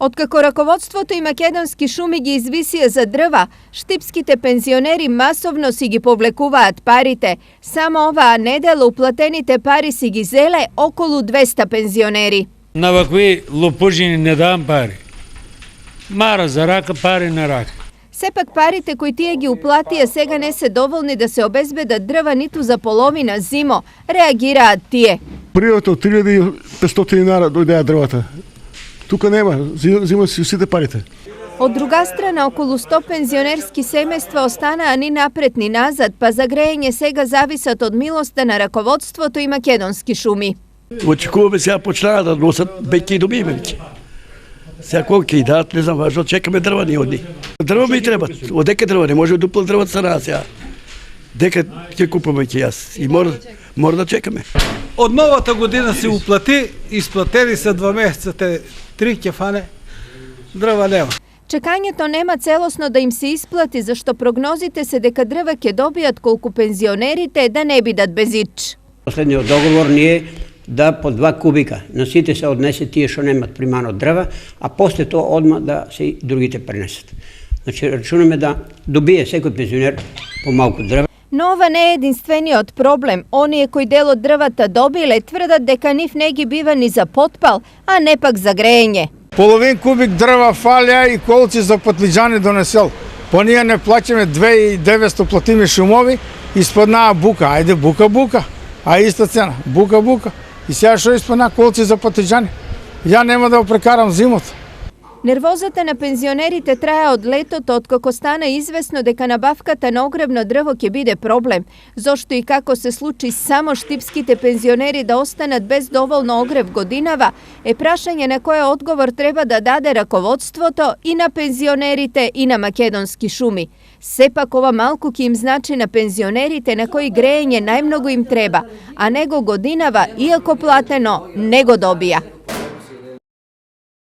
Откако раководството и македонски шуми ги извисија за дрва, штипските пензионери масовно си ги повлекуваат парите. Само оваа недела уплатените пари си ги зеле околу 200 пензионери. На вакви лопужини не давам пари. Мара за рака, пари на рака. Сепак парите кои тие ги уплатија сега не се доволни да се обезбедат дрва ниту за половина зимо, реагираат тие. Првото 3500 динара дојдеа дрвата. Тука нема, зима си сите парите. Од друга страна, околу 100 пензионерски семејства останаа ни напред ни назад, па за грејење сега зависат од милоста на раководството и македонски шуми. Очекуваме сега почнаа да носат беки и добиме веќе. Сега колку ќе дадат, не знам, важно, чекаме дрва ни од нив. Дрва ми требат, одека дрва, не може дупла дрва цена сега. Дека ќе купуваме ќе јас и мора да чекаме. Од новата година се уплати, исплатени се 2 месеца, те 3 ќе фане, дрва нема. Чекањето нема целосно да им се исплати, зашто прогнозите се дека дрва ќе добијат колку пензионерите да не бидат без ич. Последниот договор ни е да по 2 кубика на сите се однесе тие што немат примано дрва, а после тоа одма да се и другите пренесат. Значи рачунаме да добие секој пензионер по малку дрва. Но ова не е единствениот проблем. Оние кои дел од дрвата добиле тврдат дека нив не ги бива ни за потпал, а не пак за грејење. Половин кубик дрва фалја и колци за патлиџани донесел. По ние не плаќаме 2900 платиме шумови, испаднаа бука. Ајде бука, а иста цена, бука. И сега што испаднаа колци за патлиџани? Ја нема да го прекарам зимот. Нервозата на пензионерите трае од летото, откако стана известно дека набавката на огревно дрво ќе биде проблем. Зошто и како се случи само штипските пензионери да останат без доволно огрев годинава, е прашање на кое одговор треба да даде раководството и на пензионерите и на македонски шуми. Сепак ова малку ќе им значи на пензионерите на кои грејење најмногу им треба, а него годинава, иако платено, не го добија.